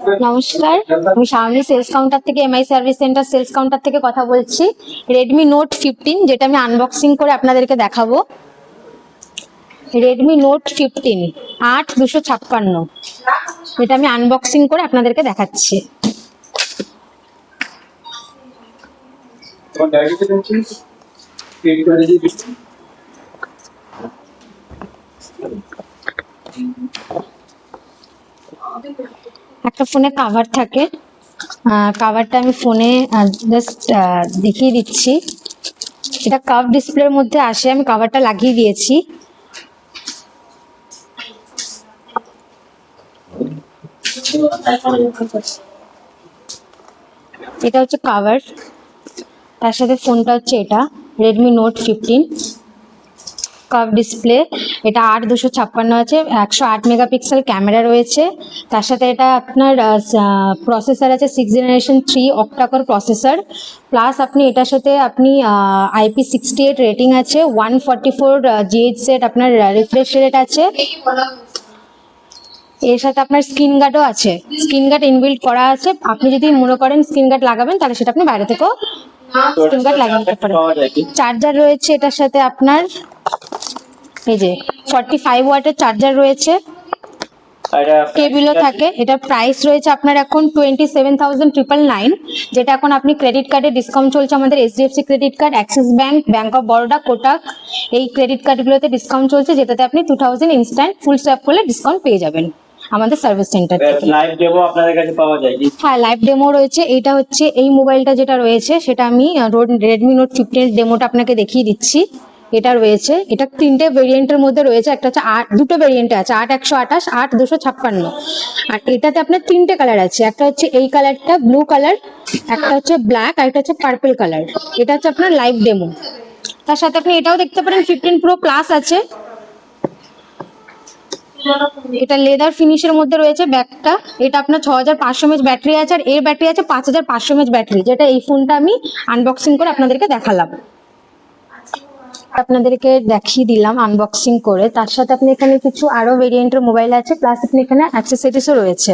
নমস্কার, আমি সামনে সেলস কাউন্টার থেকে MI service centre sales counter থেকে কথা বলছি। রেডমি নোট 15 যেটা আমি আনবক্সিং করে আপনাদেরকে দেখাবো। রেডমি নোট 15 8256, এটা আমি আনবক্সিং করে আপনাদেরকে দেখাচ্ছি। একটা ফোনে কাভার থাকে, কাভারটা আমি ফোনে জাস্ট দেখিয়ে দিচ্ছি। এটা কার্ভ ডিসপ্লের মধ্যে আসে, আমি কাভারটা লাগিয়ে দিয়েছি। এটা হচ্ছে কাভার, তার সাথে ফোনটা হচ্ছে এটা রেডমি নোট 15 কার্ভ ডিসপ্লে। এটা 8256 আছে, 108 মেগাপিক্সেল ক্যামেরা রয়েছে। তার সাথে এটা আপনার প্রসেসর আছে 6 জেনারেশন 3 অক্টাকোর প্রসেসর, প্লাস আপনি এটার সাথে আপনি IP68 রেটিং আছে, 144 GHz আপনার রিফ্রেশ রেট আছে। এর সাথে আপনার স্ক্রিন গার্ডও আছে, স্ক্রিন গার্ড ইনবিল্ট করা আছে। আপনি যদি মনে করেন স্ক্রিন গার্ড লাগাবেন তাহলে সেটা আপনি বাইরে থেকেও স্ক্রিন গার্ড লাগিয়ে নিতে পারেন। চার্জার রয়েছে এটার সাথে আপনার, এই যে 45 ওয়াটের চার্জার রয়েছে, কেবলও থাকে। এটা প্রাইস রয়েছে আপনার এখন 27,999, যেটা এখন আপনি ক্রেডিট কার্ডে ডিসকাউন্ট চলছে আমাদের HDFC credit card, Axis bank, bank of Baroda, Kotak, এই ক্রেডিট কার্ডগুলোতে ডিসকাউন্ট চলছে, যেটাতে আপনি 2000 ইনস্ট্যান্ট ফুল সোয়াপ করলে ডিসকাউন্ট পেয়ে যাবেন আমাদের সার্ভিস সেন্টার থেকে। লাইভ ডেমো আপনাদের কাছে পাওয়া যায়? হ্যাঁ, লাইভ ডেমো রয়েছে। এইটা হচ্ছে এই মোবাইলটা যেটা রয়েছে সেটা আমি রেডমি নোট 15 ডেমোটা আপনাকে দেখিয়ে দিচ্ছি। এটা রয়েছে, এটা 3টে ভেরিয়েন্টের মধ্যে রয়েছে। একটা হচ্ছে দুটো ভেরিয়েন্টে আছে, 8128, 8256। আর এটাতে আপনার 3টে কালার আছে, একটা হচ্ছে এই কালারটা ব্লু কালার, একটা হচ্ছে ব্ল্যাক, আর একটা হচ্ছে পার্পল কালার। এটা হচ্ছে আপনার লাইভ ডেমো। তার সাথে আপনি এটাও দেখতে পারেন 15 প্রো প্লাস আছে, এটা লেদার ফিনিশের মধ্যে রয়েছে ব্যাগটা। এটা আপনার 6500 mAh ব্যাটারি আছে, আর এর ব্যাটারি আছে 5500 mAh ব্যাটারি, যেটা এই ফোনটা আমি আনবক্সিং করে আপনাদেরকে দেখালাম, আপনাদেরকে দেখিয়ে দিলাম আনবক্সিং করে। তার সাথে আপনি এখানে কিছু আরো ভেরিয়েন্টের মোবাইল আছে, প্লাস আপনি এখানে অ্যাক্সেসরিজও রয়েছে।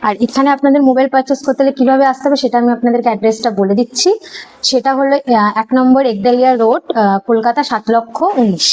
আর এখানে আপনাদের মোবাইল পারচেস করতে হলে কিভাবে আসতে হবে সেটা আমি আপনাদেরকে অ্যাড্রেসটা বলে দিচ্ছি। সেটা হলো 1 নম্বর একডালিয়া রোড, কলকাতা 7,19,000।